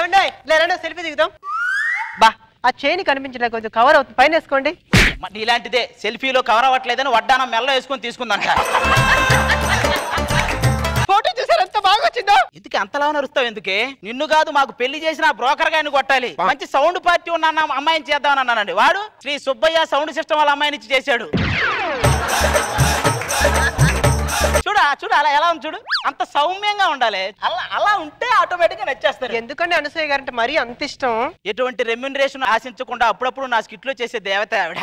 ఏమండి లేరండి సెల్ఫీ దిగుదాం. బా ఆ చైన్ కనిపించలే, కొంచెం కవర్ అవుతుంది, పైన వేసుకోండి. ఇలాంటిదే సెల్ఫీలో కవర్ అవ్వట్లేదని వడ్డానం మెల్ల వేసుకొని తీసుకుందంట. ఫోటో చూసారు ఎంత బాగా వచ్చిందో. ఎందుకు అంతలా నరుస్తావు? ఎందుకే? నిన్ను కాదు మాకు పెళ్లి చేసిన బ్రోకర్ గారిని కొట్టాలి. మంచి సౌండ్ పార్టీ ఉన్న అమ్మాయిని చేద్దామని అన్నానండి. వాడు శ్రీ సుబ్బయ్య సౌండ్ సిస్టమ్ వాళ్ళ అమ్మాయిని ఇచ్చి చేశాడు. చూడు అలా ఎలా ఉంది చూడు, అంత సౌమ్యంగా ఉండాలి. అలా ఉంటే ఆటోమేటిక్ గా నచ్చేస్తారు. ఎందుకంటే అనసూయ గారంటే మరీ అంత ఇష్టం. ఎటువంటి రెమ్యునరేషన్ ఆశించకుండా అప్పుడప్పుడు నా స్కిట్ లో చేసే దేవత ఆవిడ.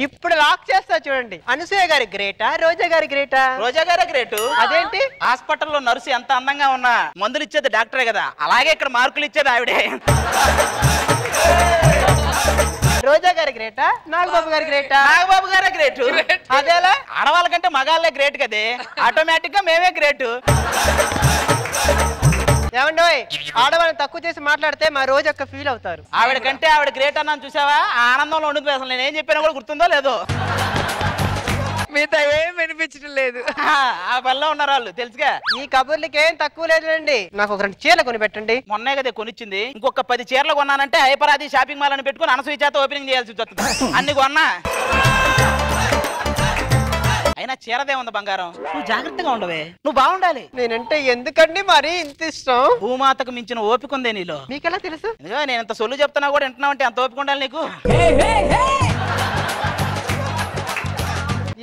ఇప్పుడు లాక్ చేస్తా చూడండి. అనసూయ గారి గ్రేటా, రోజా గారి గ్రేటా? రోజా గారే గ్రేటు. అదేంటి? హాస్పిటల్లో నర్సు ఎంత అందంగా ఉన్నా మందులు ఇచ్చేది డాక్టరే కదా, అలాగే ఇక్కడ మార్కులు ఇచ్చేది ఆవిడే. రోజా గారి గ్రేటా, నాగబాబు గారి గ్రేటా? నాగబాబు గారే గ్రేటు. అదేలా? ఆడవాళ్ళ కంటే మగాళ్ళే గ్రేట్ కదే, ఆటోమేటిక్ గా మేమే గ్రేటు. ఏమండోయ్, ఆడవాళ్ళని తక్కువ చేసి మాట్లాడితే మా రోజు ఒక్క ఫీల్ అవుతారు. ఆవిడ కంటే ఆవిడ గ్రేట్ అన్నాను చూసావా, ఆనందంలో ఉండిపోయి. అసలు నేనేం చెప్పినా కూడా గుర్తుందో లేదో, మీతో ఏం వినిపించడం లేదు. ఆ పనిలో ఉన్నారు వాళ్ళు తెలుసుగా. ఈ కబుర్లకి ఏం తక్కువ లేదులేండి. నాకు ఒక 2 చీరలు కొని పెట్టండి. మొన్నే కదా కొనిచ్చింది, ఇంకొక 10 చీరలు కొన్నానంటే హైపరాది షాపింగ్ మాల్ అని పెట్టుకుని అనసూయ చేత ఓపెనింగ్ చేయాల్సి వస్తుంది. అన్ని కొన్నా. అయినా చీరదే ఉంది బంగారం, నువ్వు జాగ్రత్తగా ఉండవే, నువ్వు బాగుండాలి. నేనంటే ఎందుకండి మరి ఇంత ఇష్టం? భూమాతకు మించిన ఓపిక ఉందే నీలో. మీకెలా తెలుసు? నేను ఇంత సొల్లు చెప్తున్నా కూడా వింటున్నావు అంటే అంత ఓపిక ఉండాలి నీకు.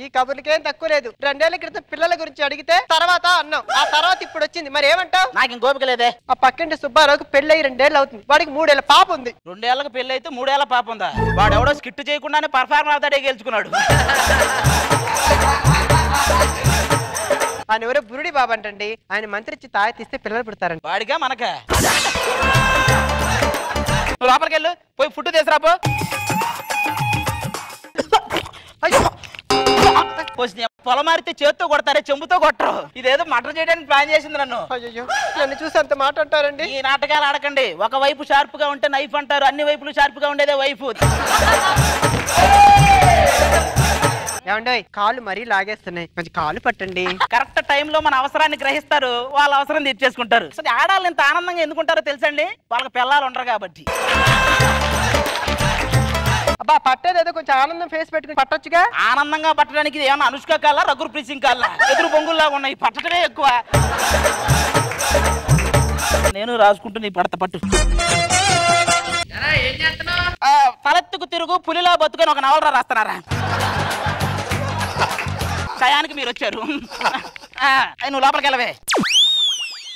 ఈ కబుర్లకేం తక్కువ లేదు. 2 ఏళ్ల క్రితం పిల్లల గురించి అడిగితే తర్వాత అన్నాం, ఆ తర్వాత ఇప్పుడు వచ్చింది. మరి ఏమంటావు? నాకు ఇంకోపిక లేదే. ఆ పక్కింటి సుబ్బారావుకి పెళ్ళి 2 ఏళ్ళు అవుతుంది, వాడికి 3 ఏళ్ళ పాప ఉంది. 2 ఏళ్ళకి పెళ్లి అయితే 3 ఏళ్ళ పాప ఉందా? వాడు ఎవడో స్కిట్ చేయకుండానే పర్ఫార్మర్ అవుతాడే గెలుచుకున్నాడు. ఆయన ఎవరో బురుడి బాబు అంటండి. ఆయన మంత్రి ఇచ్చి తాయి తీస్తే పిల్లలు పుడతారండి. వాడిగా మనక. నువ్వు లోపలికి వెళ్ళు, పోయి ఫుడ్ తీసుకురాపో. పొలం మారితే చేత్తో కొడతారే, చెంబుతో కొట్టరు. ఇదేదో మటర్ చేయడానికి ప్లాన్ చేసింది నన్ను. అయ్యో, నన్ను చూసి అంత మాట అంటారండి. ఈ నాటకాలు ఆడకండి. ఒక వైపు షార్ప్ గా ఉంటే నైఫ్ అంటారు, అన్ని వైపులు షార్ప్ గా ఉండేదే వైపు. ఏమండి కాళ్ళు మరీ లాగేస్తున్నాయి, కొంచెం కాళ్ళు పట్టండి. కరెక్ట్ టైంలో మన అవసరాన్ని గ్రహిస్తారు, వాళ్ళ అవసరం తీర్చేసుకుంటారు. అసలు ఆడాలి ఇంత ఆనందంగా ఎందుకుంటారో తెలుసండి, వాళ్ళకి పిల్లలు ఉండరు కాబట్టి. అబ్బా పట్టేదేదో కొంచెం ఆనందం ఫేస్ పెట్టుకుని పట్టొచ్చుగా. ఆనందంగా పట్టడానికి ఏమన్నా అనుష్క కాళ్ళ, రఘుర్ ప్రీత్ సింగ్ కాళ్ళ, ఎదురు బొంగుల్లాగా ఉన్నాయి. పట్టడమే ఎక్కువ. నేను రాసుకుంటూ నీ పడత పట్టు. తలెత్తుకు తిరుగు పులిలా బతుకొని ఒక నవల రాస్తున్నారా? టయానికి మీరు వచ్చారు. నువ్వు లోపలికి వెళ్ళవే.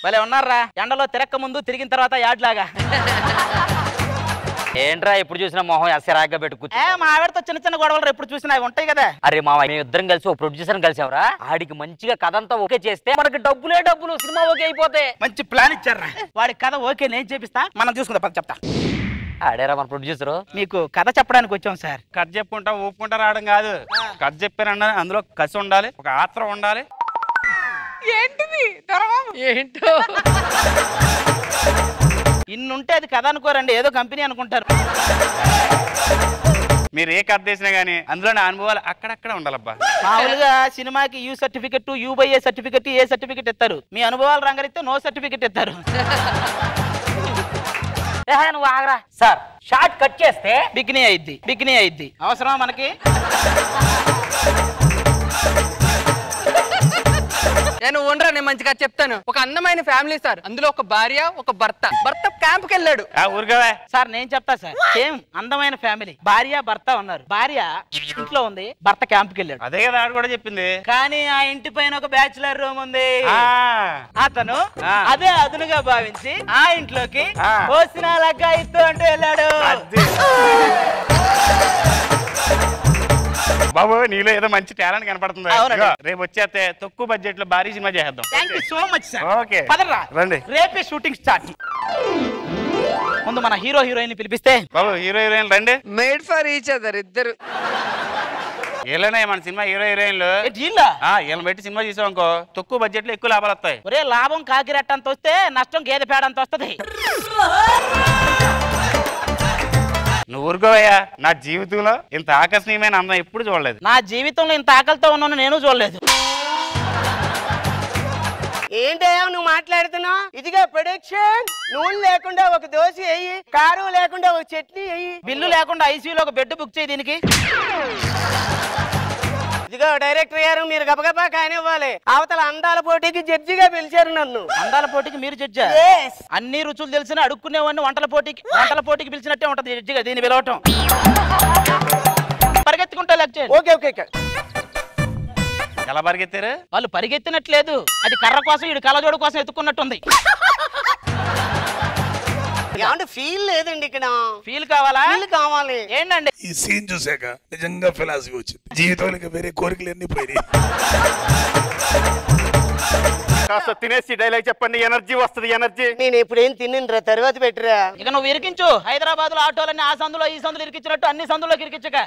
భలే ఉన్నారా, ఎండలో తిరక్క ముందు తిరిగిన తర్వాత యాడ్లాగా. ఏంట్రా ఎప్పుడు చూసినా మొహం ఎసరాగ్గా పెట్టుకు? మా ఆవిడతో చిన్న చిన్న గొడవలు ఎప్పుడు చూసినా అవి ఉంటాయి కదా. అరే మా మేము ఇద్దరం కలిసి ఓ ప్రొడ్యూసర్ కలిసావరా, ఆడికి మంచిగా కథ అంతా ఓకే చేస్తే మనకి డబ్బులే డబ్బులు, సినిమా ఓకే అయిపోతే. మంచి ప్లాన్ ఇచ్చారా. వాడి కథ ఓకే నేను చేపిస్తా, మనం చూసుకుందాం పద చెప్తా. ఆడారా మన ప్రొడ్యూసర్? మీకు కథ చెప్పడానికి వచ్చాం సార్. కథ చెప్పుకుంటా ఊపుకుంటా రావడం కాదు, కథ చెప్పానన్నా అందులో కసి ఉండాలి, ఒక ఆత్రం ఉండాలి. ఏంటిది ఏంటో ఇన్నుంటే అది కథ అనుకోరండి, ఏదో కంపెనీ అనుకుంటారు. మీరు ఏ కథ చేసినా గానీ అందులో నా అనుభవాలు అక్కడక్కడ ఉండాలబ్బా. మామూలుగా సినిమాకి you certificate, you by A certificate, A certificate ఇస్తారు. మీ అనుభవాలు రంగరిస్తే నో సర్టిఫికెట్ ఇస్తారు. నువ్వు ఆగరా సార్, షార్ట్ కట్ చేస్తే బిగినీ అయింది. అవసరమా మనకి? నేను ఉండరా, నేను మంచిగా చెప్తాను. ఒక అందమైన ఫ్యామిలీ సార్, అందులో ఒక భార్య ఒక భర్త. భర్త క్యాంప్కి వెళ్ళాడు. ఊరుకోవా సార్, నేను చెప్తా సార్. సేమ్ అందమైన ఫ్యామిలీ, భార్య భర్త ఉన్నారు. భార్య ఇంట్లో ఉంది, భర్త క్యాంప్కి వెళ్ళాడు. అదే కదా ఆడు కూడా చెప్పింది. కానీ ఆ ఇంటి పైన ఒక బ్యాచులర్ రూమ్ ఉంది. అతను అదే అదునుగా భావించి ఆ ఇంట్లోకి పోసిన లగ్గా ఇస్తూ అంటూ వెళ్ళాడు. బాబు నీలో ఏదో మంచి టాలెంట్ కనపడుతుంది. అవునండి. రేపు వచ్చేస్తే తక్కువ బడ్జెట్ లో భారీ సినిమా చేద్దాం. Thank you so much sir. Okay పదరా రండి. రేపే షూటింగ్ స్టార్ట్. ముందు మన హీరో హీరోయిన్ పిలిపిస్తే. బాబు హీరో హీరోయిన్ రండి. మేడ్ ఫర్ ఈచ్ అదర్ ఇద్దరు. వీళ్ళనే మన సినిమా హీరో హీరోయిన్లు. వీళ్ళని పెట్టి సినిమా చేసాం అనుకో తక్కువ బడ్జెట్ లో ఎక్కువ లాభాలు వస్తాయి. ఒరే లాభం కాకిరెట్ట అంత వస్తే నష్టం గేదె పేడ అంత వస్తుంది. నువ్వు ఊరుకోవయ్యా, నా జీవితంలో ఇంత ఆకర్షణీయమైన అందం ఎప్పుడు చూడలేదు. నా జీవితంలో ఇంత ఆకలితో ఉన్నాను నేను చూడలేదు. ఏంటయ్యా నువ్వు మాట్లాడుతున్నావు? ఇదిగా ప్రొడక్షన్. నూనె లేకుండా ఒక దోశ వేయి, కారం లేకుండా ఒక చట్నీ వేయి, బిల్లు లేకుండా ఐసీయూలో ఒక బెడ్ బుక్ చేయి దీనికి. ఇదిగో డైరెక్టర్ గారు, మీరు గబగబా కానివ్వాలి. అవతల అందాల పోటీకి జడ్జిగా పిలిచారు నన్ను. అందాల పోటీకి మీరు జడ్జా? అన్ని రుచులు తెలిసిన అడుక్కునేవాడిని వంటల పోటీకి పిలిచినట్టే ఉంటది జడ్జిగా దీన్ని పిలవటం. పరిగెత్తుకుంటా లెక్చర్. Okay okay. ఎలా పరిగెత్తారు? వాళ్ళు పరిగెత్తినట్లేదు, అది కర్ర కోసం ఇడు కళ్ళజోడు కోసం ఎత్తుకున్నట్టుంది. ఏమంటే ఫీల్ లేదండి ఇక్కడ. ఫీల్ కావాలా? ఫీల్ కావాలి. ఏంటండి ఈ సీన్ చూసాక నిజంగా ఫిలాసఫీ వచ్చింది. జీవితంలో వేరే కోరికలన్నీ పోయినాయి. కాస్త తినేసి డైలాగ్ చెప్పండి, ఎనర్జీ వస్తుంది. ఎనర్జీ నేను ఎప్పుడేం తిన్నిరా, తర్వాత పెట్టరా. ఇక నువ్వు ఇరికించు. హైదరాబాద్ లో ఆటోలన్నీ ఆ సందులో ఈ సందులో ఇరికించినట్టు అన్ని సందులోకి ఇరికించక.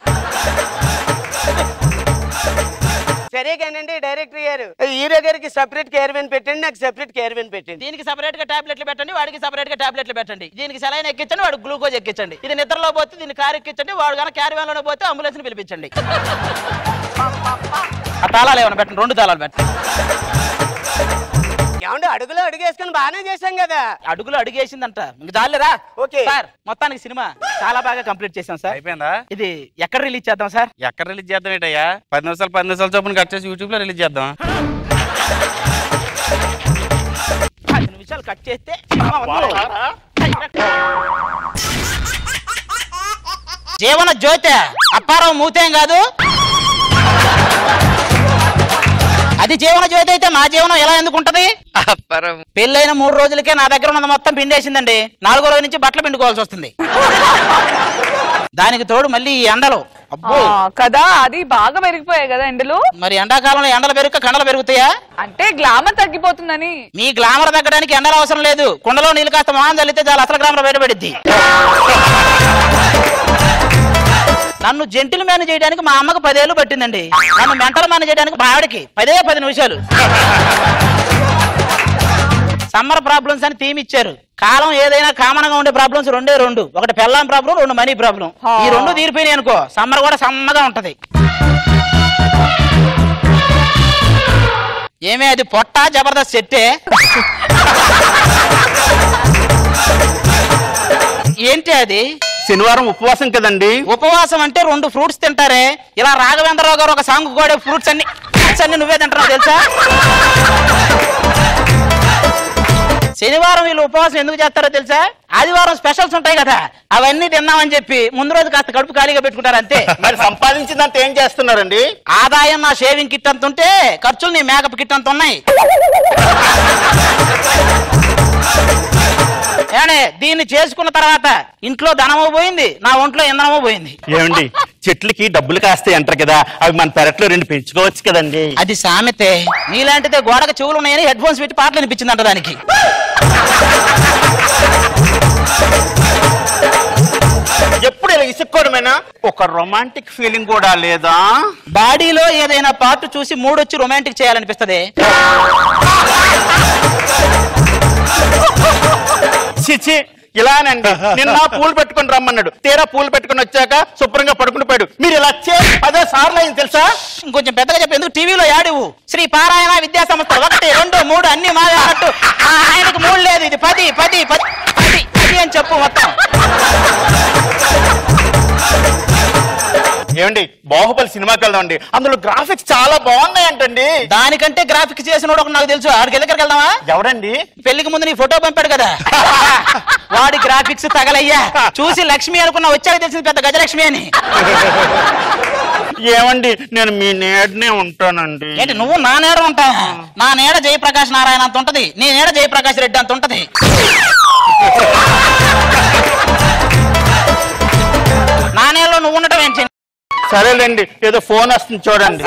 సరే కానండి డైరెక్టర్ గారు, హీరో గారికి సెపరేట్ క్యారవాన్ పెట్టండి, నాకు సెపరేట్ క్యారవాన్ పెట్టండి. దీనికి సెపరేట్ గా టాబ్లెట్లు పెట్టండి, వాడికి సెపరేట్ గా టాబ్లెట్లు పెట్టండి. దీనికి సెలైన్ ఎక్కించండి, వాడికి గ్లూకోజ్ ఎక్కించండి. ఇది నిద్రలో పోతే దీన్ని కారు ఎక్కించండి, వాడు కనుక క్యారవాన్ లోనే పోతే అంబులెన్స్ ని పిలిపించండి. ఆ తాళాలు ఏమైనా పెట్టండి, 2 తాళాలు పెట్టండి. ఏమంటే అడుగులో అడుగేసుకుని బాగానే చేశాం కదా. అడుగులో అడుగేసిందంట, ఇంక జాలేరా. ఓకే సార్, మొత్తానికి సినిమా చాలా బాగా కంప్లీట్ చేసాం సార్. అయిపోయిందా? ఇది ఎక్కడ రిలీజ్ చేద్దాం సార్? ఎక్కడ రిలీజ్ చేద్దాం ఏంటయ్యా? 10 నిమిషాలు చొప్పున కట్ చేసి యూట్యూబ్ లో రిలీజ్ చేద్దాం. 10 నిమిషాలు కట్ చేస్తే సినిమా ఉంది. జీవన జ్యోతి అప్పారావు మూతేం కాదు. అది జీవన జ్యోతి అయితే మా జీవనం ఎలా ఎందుకుంటది? పెళ్ళైన 3 రోజులకే నా దగ్గర ఉన్నది మొత్తం పిండేసిందండి. 4వ రోజు నుంచి బట్టలు పిండుకోవాల్సి వస్తుంది. దానికి తోడు మళ్ళీ ఈ ఎండలు కదా, అది బాగా పెరిగిపోయాయి కదా ఎండలు. మరి ఎండాకాలంలో ఎండలు పెరుగు కండలు పెరుగుతాయా? అంటే గ్లామర్ తగ్గిపోతుందని. మీ గ్లామర్ తగ్గడానికి ఎండలు అవసరం లేదు. కుండలో నీళ్ళు కాస్త మొహం చల్లితే చాలా అసలు గ్లామర్ బయటపడిద్ది. నన్ను జెంటిల్ మ్యాన్ చేయడానికి మా అమ్మకు 10 ఏళ్ళు పట్టిందండి. నన్ను మెంటల్ మ్యాన్ చేయడానికి మా ఆవిడకి 10 నిమిషాలు. సమ్మర్ ప్రాబ్లమ్స్ అని థీమ్ ఇచ్చారు. కాలం ఏదైనా కామన్ గా ఉండే ప్రాబ్లమ్స్ 2. ఒకటి పెళ్ళాం ప్రాబ్లం, 2 మనీ ప్రాబ్లం. ఈ 2 తీరిపోయినాయి అనుకో, సమ్మర్ కూడా సమ్మగా ఉంటది. ఏమే అది పొట్ట జబర్దస్త్ సెట్టే. ఏంటి అది? శనివారం ఉపవాసం కదండి. ఉపవాసం అంటే 2 ఫ్రూట్స్ తింటారే. ఇలా రాఘవేంద్రరావు గారు ఒక సాంగ్ కూడా ఫ్రూట్స్ అన్ని నువ్వే తింటున్నావు తెలుసా? శనివారం వీళ్ళు ఉపవాసం ఎందుకు చేస్తారో తెలుసా? ఆదివారం స్పెషల్స్ ఉంటాయి కదా, అవన్నీ తిన్నామని చెప్పి ముందు రోజు కాస్త కడుపు ఖాళీగా పెట్టుకుంటారు అంతే. మరి సంపాదించిందంత ఏం చేస్తున్నారండి? ఆదాయం నా షేవింగ్ కిట్ అంత ఉంటే ఖర్చులు నీ మేకప్ కిట్ అంత ఉన్నాయి. దీన్ని చేసుకున్న తర్వాత ఇంట్లో ధనమో పోయింది, నా ఒంట్లో ఇంధనమో పోయింది. ఏమండి, చెట్లకి డబ్బులు కాస్తాయి అంటారు కదా, అవి మన పెరట్లో 2 పెంచుకోవచ్చు కదండి. అది సామెతే. నీలాంటిదే గోడకు చెవులు ఉన్నాయని హెడ్ ఫోన్స్ పెట్టి పాటలు అనిపించిందంట దానికి. ఎప్పుడు ఇలా ఇసుక్కోవడమేనా? ఒక రొమాంటిక్ ఫీలింగ్ కూడా లేదా? బాడీలో ఏదైనా పార్ట్ చూసి మూడొచ్చి రొమాంటిక్ చేయాలనిపిస్తది. చిచి, ఇలానండి. నిన్న పూలు పెట్టుకుని రమ్మన్నాడు, తీరా పూలు పెట్టుకుని వచ్చాక శుభ్రంగా పడుకుని పోయాడు. మీరు ఇలా 10 సార్లు అయింది తెలుసా? ఇంకొంచెం పెద్దగా చెప్పి ఎందుకు టీవీలో యాడివు? శ్రీ పారాయణ విద్యా సంస్థ 1, 2, 3 అన్ని మాట్లాడట్టు. ఆయనకు 3 లేదు, ఇది 10 అని చెప్పు మొత్తం. ఏమండి, బాహుబలి సినిమాకి వెళ్దామండి, అందులో గ్రాఫిక్స్ చాలా బాగున్నాయంటండి. దానికంటే గ్రాఫిక్స్ చేసిన ఒక నాకు తెలుసు. ఆడికి దగ్గరికి వెళ్దామా? ఎవడండి? పెళ్లికి ముందు నీ ఫోటో పంపాడు కదా, వాడి గ్రాఫిక్స్ తగలయ్యా. చూసి లక్ష్మి అనుకున్నా, వచ్చాక తెలిసింది పెద్ద గజలక్ష్మి అని. ఏమండి, నేను మీ నీడనే ఉంటానండి. ఏంటి నువ్వు నా నీడ ఉంటావా? నా నీడ జయప్రకాష్ నారాయణ అంత ఉంటది, నీ నీడ జయప్రకాష్ రెడ్డి అంత ఉంటది. నా నీడలో నువ్వు ఉండటం ఏంటి? సరేలేండి, ఏదో ఫోన్ వస్తుంది చూడండి.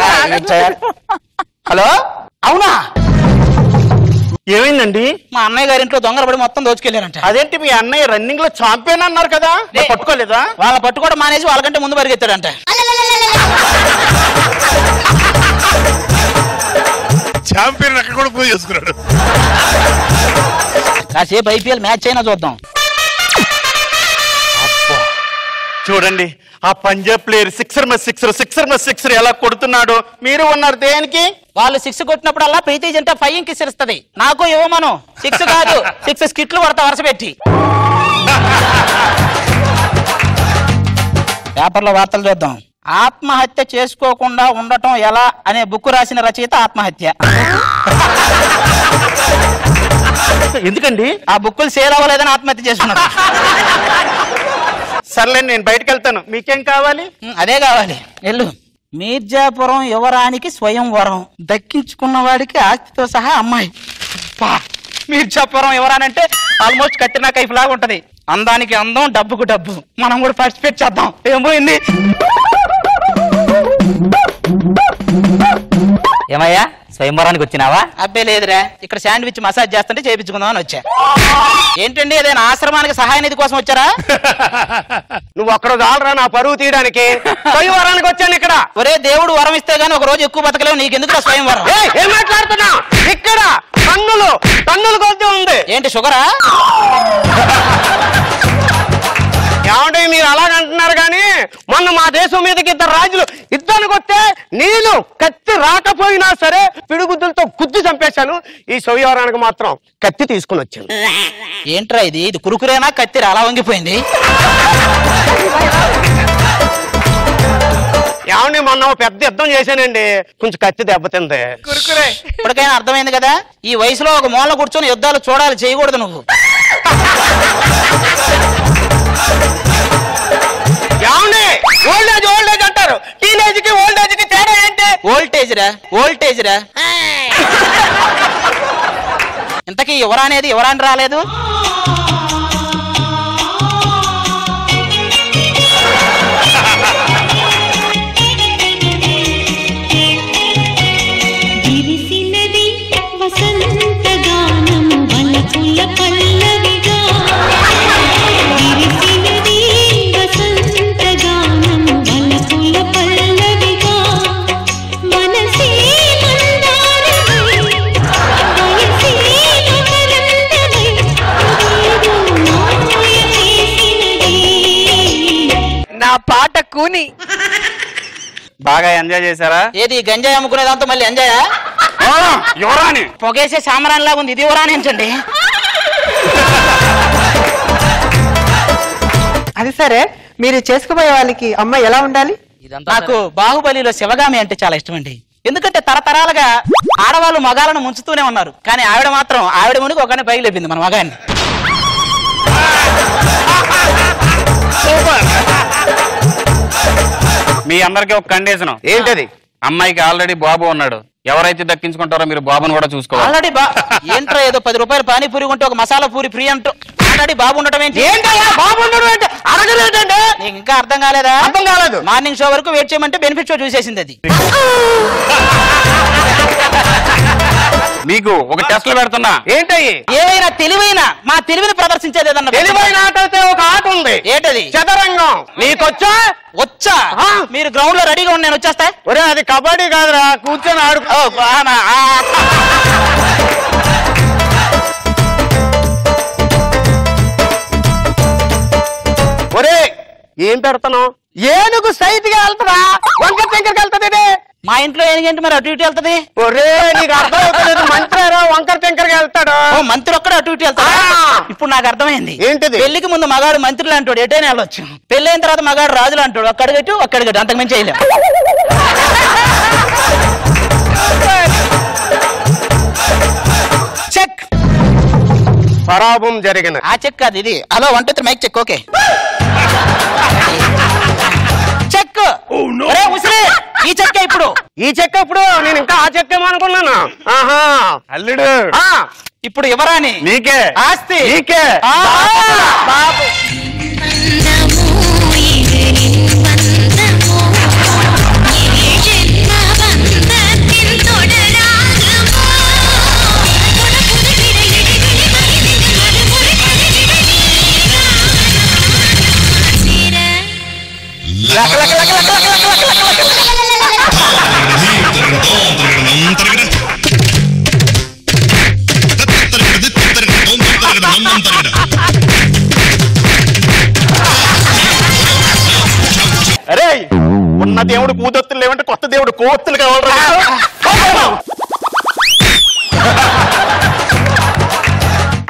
హలో, అవునా? ఏమైందండి? మా అన్నయ్య గారి ఇంట్లో దొంగలు పడి మొత్తం దోచుకెళ్ళారంట. అదేంటి, మీ అన్నయ్య రన్నింగ్ లో ఛాంపియన్ అన్నారు కదా, పట్టుకోలేదా? వాళ్ళ పట్టుకోవడం మానేసి వాళ్ళకంటే ముందు పరిగెత్తాడంట. ఛాంపియన్ అక్కడ కూడా ప్రూవ్ చేసుకున్నాడు. కాసేపు IPL మ్యాచ్ అయినా చూద్దాం. చూడండి, ఆ పంజాబ్ ప్లేయర్ సిక్సర్ ఎలా కొడుతున్నాడు. మీరు ఉన్నారు దేనికి? వాళ్ళు 6 కొట్టినప్పుడల్లా ప్రీతి జంట 5 కిసిరిస్తుంది. నాకు ఇవ్వమను 6 కాదు 6 స్కిట్లు కొడతా వరుస పెట్టి. పేపర్లో వార్తలు చూద్దాం. ఆత్మహత్య చేసుకోకుండా ఉండటం ఎలా అనే బుక్ రాసిన రచయిత ఆత్మహత్య. ఎందుకండి? ఆ బుక్కులు సేల్ అవ్వలేదని ఆత్మహత్య చేసుకున్నాడు. సర్లే నేను బయటకు వెళ్తాను, మీకేం కావాలి? అదే కావాలి, వెళ్ళు. మీర్జాపురం యువరానికి స్వయంవరం, దక్కించుకున్న వాడికి ఆస్తితో సహా అమ్మాయి. మీర్జాపురం యువరానంటే ఆల్మోస్ట్ కట్టిన కైఫ్ లాగా ఉంటది. అందానికి అందం, డబ్బుకు డబ్బు. మనం కూడా పార్టిసిపేట్ చేద్దాం. ఏం పోయింది? ఏమయ్యా స్వయంవరానికి వచ్చినావా? అబ్బే లేదురా, ఇక్కడ శాండ్విచ్ మసాజ్ చేస్తుంటే చేయించుకుందామని వచ్చా. ఏంటండి ఏదైనా ఆశ్రమానికి సహాయ నిధి కోసం వచ్చారా? నువ్వు ఒక్కడు చాలరా నా పరువు తీయడానికి. స్వయంవరానికి వచ్చాను ఇక్కడ. ఒరే దేవుడు వరం ఇస్తే గానీ ఒక రోజు ఎక్కువ బతకలేవు, నీకెందుకు స్వయంవరం? ఏం మాట్లాడుతున్నా? ఇక్కడ టన్నులు కొద్ది ఉంది. ఏంటి షుగరా? ఏమంటే మీరు అలాగంటున్నారు కానీ మొన్న మా దేశం మీదకి 2 రాజులు యుద్ధానికి వస్తే నేను కత్తి రాకపోయినా సరే పిడుగుద్దులతో గుద్ది చంపేశాను. ఈ స్వయంవరానికి మాత్రం కత్తి తీసుకుని వచ్చాను. ఏంట్రా ఇది కురుకురేనా కత్తిరా అలా వంగిపోయింది? ఏమండి మొన్న పెద్ద యుద్ధం చేశానండి, కొంచెం కత్తి దెబ్బతింది. ఇప్పటికైనా అర్థమైంది కదా, ఈ వయసులో ఒక మూల కూర్చొని యుద్ధాలు చూడాలి, చేయకూడదు నువ్వు. ఏమండి ఓల్డేజ్ అంటారు, టీనేజ్ కి ఓల్డేజ్ కి తేడా ఏంటి? ఓల్టేజ్ రా. ఇంతకీ ఎవరనేది ఎవరని రాలేదు? పాట కూని బాగా ఎంజాయ్ చేశారా? ఏది గంజాయి అమ్ముకునే దాంతో మళ్ళీ ఎంజాయా? యువరాణి పొగేసే సామరాన్ లాగా ఉంది, ఇది యువరాణి ఏంటండి? అది సరే, మీరు చేసుకుపోయే వాళ్ళకి అమ్మాయి ఎలా ఉండాలి? నాకు బాహుబలిలో శివగామి అంటే చాలా ఇష్టం అండి. ఎందుకంటే తరతరాలుగా ఆడవాళ్ళు మగాలను ముంచుతూనే ఉన్నారు, కానీ ఆవిడ మాత్రం ఆవిడ మునికి ఒకరిని పైకి లేపింది మన మగాన్ని. మీ అందరికీ ఒక కండిషన్. ఏంటది? అమ్మాయికి ఆల్రెడీ బాబు ఉన్నాడు. ఎవరైతే దక్కించుకుంటారో మీరు బాబుని కూడా చూసుకోవాలి. ఆల్రెడీ ఏంట్రా ఏదో 10 రూపాయలు పానీపూరి ఉంటే ఒక మసాలా పూరి ఫ్రీ అంటూ ఆల్రెడీ బాబు ఉండటం ఏంటి? బాబు ఉండడం ఏంటి? అడగలేదండి. నీకు ఇంకా అర్థం కాలేదా? అర్థం కాలేదు. మార్నింగ్ షో వరకు వెయిట్ చేయమంటే బెనిఫిట్ షో చూసేసింది అది. మీకు ఒక టెస్ట్లు పెడుతున్నా. ఏంటయ్యి? ఏమైనా తెలివైన మా తెలివిని ప్రదర్శించేది ఏదన్నా తెలివైన ఆట అయితే ఒక ఆట ఉంది. ఏంటది? చదరంగం. నీకొచ్చా? వచ్చా? మీరు గ్రౌండ్ లో రెడీగా ఉండి నేను వచ్చేస్తా. ఒరే అది కబడ్డీ కాదురా, కూర్చొని ఆడు. ఒరే ఏం పెడతాను? ఏనుగు సైట్ గా వెళ్తారా, వంకర టెంకర్కి వెళ్తుంది. మా ఇంట్లో ఏనుగేంటి మరి అటు ఇటు వెళ్తది? ఒరే నీకు అర్థం అవుతలేదు, మంత్రి వంకర టెంకర్కి వెళ్తాడు. ఓ మంత్రి ఒక్కడు అటు ఇటు వెళ్తాడు. ఇప్పుడు నాకు అర్థమైంది. ఏంటిది? పెళ్లికి ముందు మగాడు మంత్రులు అంటాడు, ఎటైనా వెళ్ళొచ్చు. పెళ్ళైన తర్వాత మగాడు రాజులు అంటాడు, ఒక్కడిగట్టు ఒక్కడిగట్టు, అంతకు మించి చేయలేం. చెక్. పరాభం జరిగిన ఆ చెక్ కాదు ఇది. Hello 1 2 3 mike check. Okay check. ఉసిరి ఈ చెక్క ఇప్పుడు. ఈ చెక్క ఇప్పుడు నేను ఇంకా ఆ చెక్కేమో అనుకున్నాను. ఆహా అల్లుడు ఇప్పుడు ఎవరాని? నీకే ఆస్తి నీకే. బాబు కొవ్వొత్తులు పూదొత్తులు లేవంటే కొత్త దేవుడు కొవ్వొత్తులు కావాలి.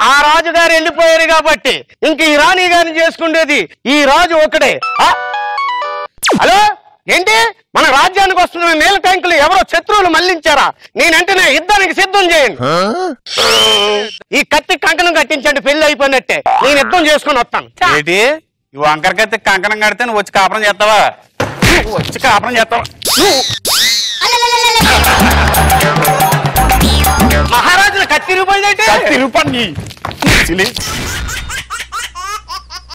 ఆ రాజుగారు వెళ్ళిపోయారు కాబట్టి ఇంక ఈ రాణి గారిని చేసుకునేది ఈ రాజు ఒకటే. హలో, ఏంటి మన రాజ్యానికి వస్తున్న నీళ్ళ ట్యాంకులు ఎవరో శత్రువులు మళ్లించారా? నేనంటేనే యుద్ధానికి సిద్ధం చేయండి. ఈ కత్తి కంకణం కట్టించండి, పెళ్లి అయిపోయినట్టే. నేను యుద్ధం చేసుకుని వస్తాను. ఏంటి ఈ వంకర కత్తి కంకణం కడితే నువ్వు వచ్చి కాపురం చేస్తావా? వచ్చి కాపురం చేస్తావా? మహారాజుల కత్తి రూపాయలు కత్తి రూపాయలు